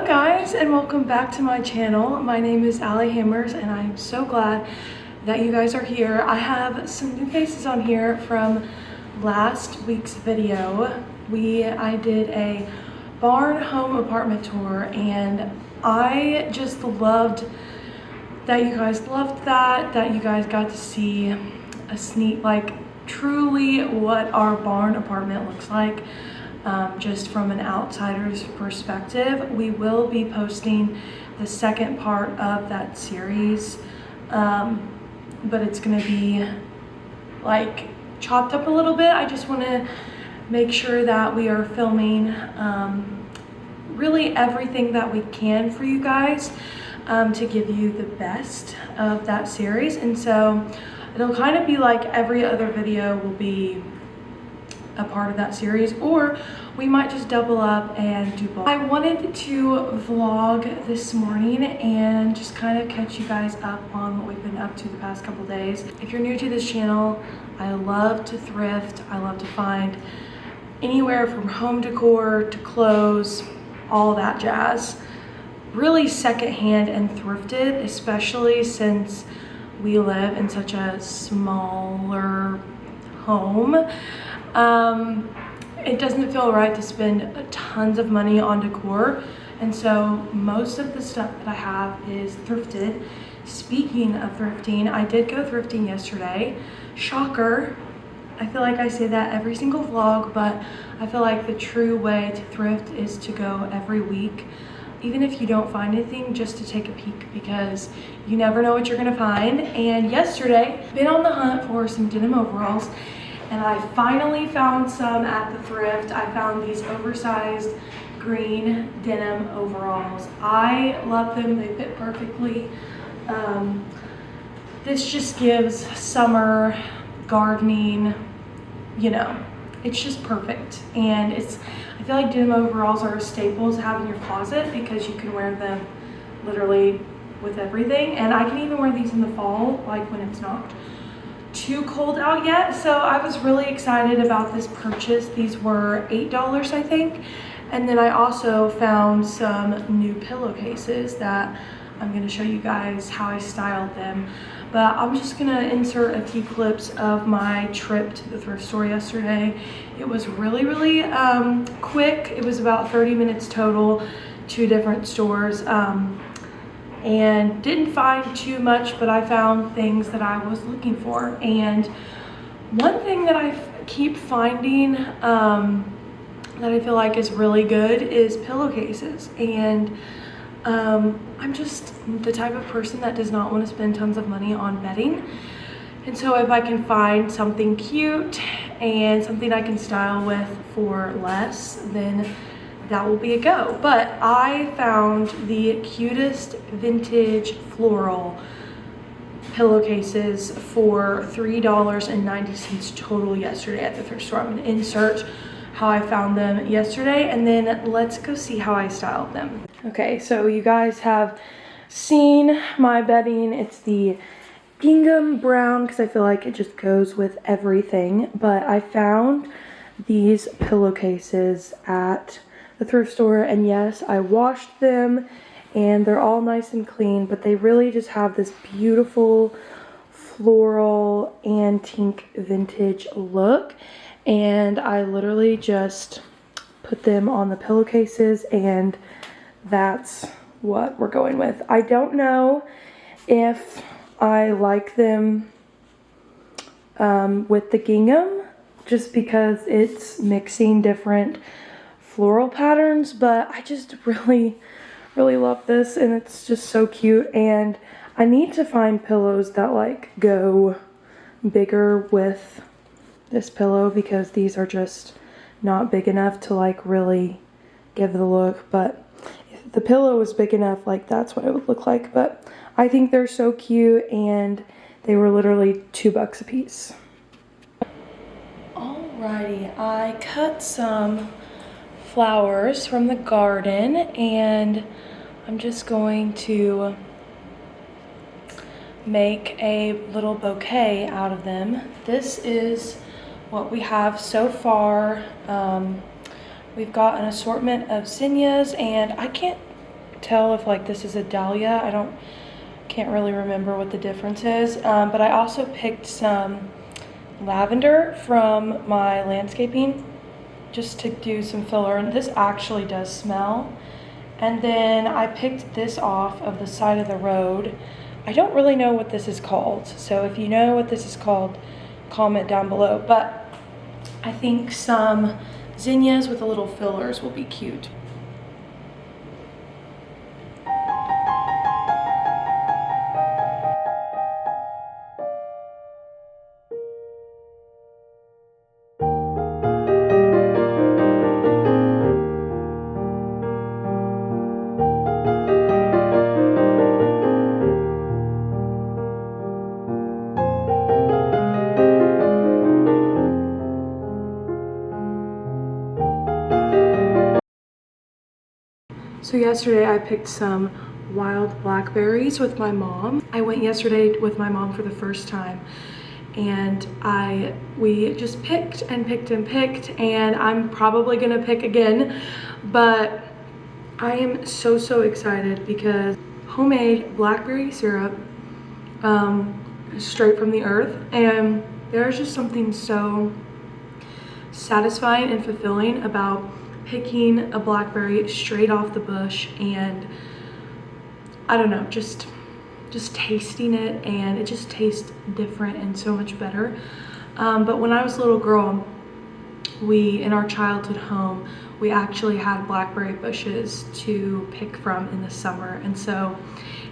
Hello guys, and welcome back to my channel. My name is Allie Hammers and I'm so glad that you guys are here. I have some new faces on here from last week's video. I did a barn home apartment tour and I just loved that you guys loved that you guys got to see a sneak, like truly what our barn apartment looks like. Just from an outsider's perspective. We will be posting the second part of that series, but it's gonna be like chopped up a little bit. I just want to make sure that we are filming really everything that we can for you guys to give you the best of that series. And so it'll kind of be like every other video will be a part of that series, or we might just double up and do both. I wanted to vlog this morning and just kind of catch you guys up on what we've been up to the past couple days. If you're new to this channel, I love to thrift. I love to find anywhere from home decor to clothes, all that jazz. Really secondhand and thrifted, especially since we live in such a smaller home. It doesn't feel right to spend tons of money on decor, and so most of the stuff that I have is thrifted. Speaking of thrifting, I did go thrifting yesterday. Shocker. I feel like I say that every single vlog, but I feel like the true way to thrift is to go every week, even if you don't find anything, just to take a peek, because you never know what you're gonna find. And yesterday, been on the hunt for some denim overalls, and I finally found some at the thrift. I found these oversized green denim overalls. I love them, they fit perfectly. This just gives summer gardening, you know, it's just perfect. And I feel like denim overalls are a staple to have in your closet because you can wear them literally with everything. And I can even wear these in the fall, like when it's not too cold out yet. So I was really excited about this purchase. These were $8, I think. And then I also found some new pillowcases that I'm gonna show you guys how I styled them. But I'm just gonna insert a few clips of my trip to the thrift store yesterday. It was really quick. It was about 30 minutes total, 2 different stores. And didn't find too much, but I found things that I was looking for. And one thing that I keep finding that I feel like is really good is pillowcases. And I'm just the type of person that does not want to spend tons of money on bedding. And so if I can find something cute and something I can style with for less, then that will be a go. But I found the cutest vintage floral pillowcases for $3.90 total yesterday at the thrift store. I'm gonna insert how I found them yesterday, and then let's go see how I styled them. Okay, so you guys have seen my bedding. It's the gingham brown because I feel like it just goes with everything. But I found these pillowcases at the thrift store, and yes, I washed them and they're all nice and clean, but they really just have this beautiful floral antique vintage look. And I literally just put them on the pillowcases, and that's what we're going with. I don't know if I like them with the gingham, just because it's mixing different floral patterns, but I just really love this, and it's just so cute. And I need to find pillows that like go bigger with this pillow, because these are just not big enough to like really give the look. But if the pillow was big enough, like that's what it would look like. But I think they're so cute, and they were literally $2 a piece. Alrighty, I cut some flowers from the garden, and I'm just going to make a little bouquet out of them. This is what we have so far. We've got an assortment of zinnias, and I can't tell if like this is a dahlia. Can't really remember what the difference is. But I also picked some lavender from my landscaping just to do some filler, and this actually does smell. And then I picked this off of the side of the road. I don't really know what this is called, so if you know what this is called, comment down below. But I think some zinnias with a little fillers will be cute. So yesterday I picked some wild blackberries with my mom. I went yesterday with my mom for the first time, and we just picked and picked and picked, and I'm probably gonna pick again, but I am so excited because homemade blackberry syrup, straight from the earth, and there's just something so satisfying and fulfilling about picking a blackberry straight off the bush, and I don't know, just tasting it, and it just tastes different and so much better. But when I was a little girl, in our childhood home, we actually had blackberry bushes to pick from in the summer, and so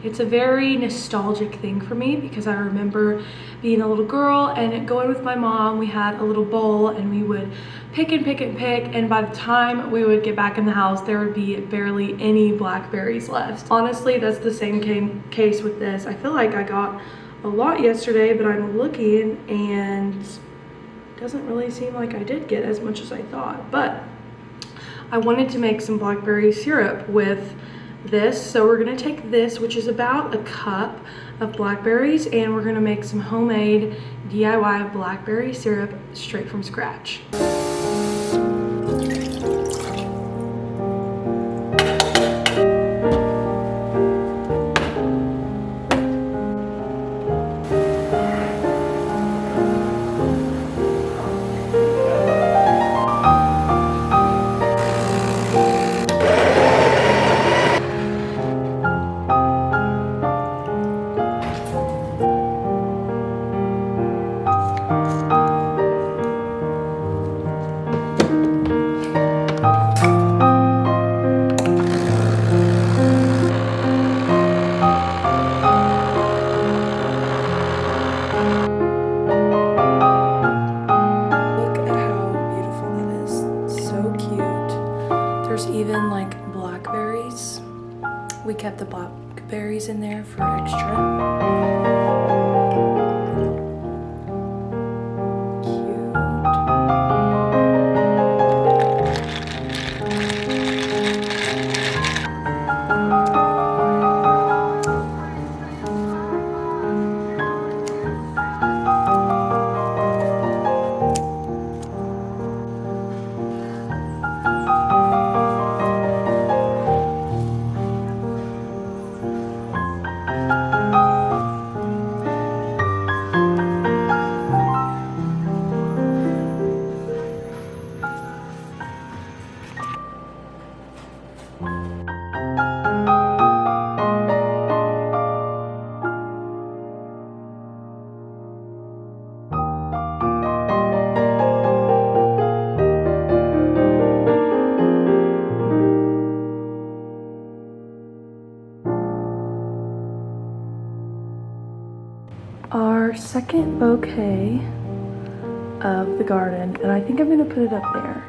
it's a very nostalgic thing for me because I remember being a little girl and going with my mom. We had a little bowl and we would pick and pick and pick, and by the time we would get back in the house, there would be barely any blackberries left. Honestly, that's the same case with this. I feel like I got a lot yesterday, but I'm looking and it doesn't really seem like I did get as much as I thought. But I wanted to make some blackberry syrup with this, so we're gonna take this, which is about a cup of blackberries, and we're gonna make some homemade DIY blackberry syrup straight from scratch. Even like blackberries. We kept the blackberries in there for extra. Our second bouquet of the garden, and I think I'm gonna put it up there.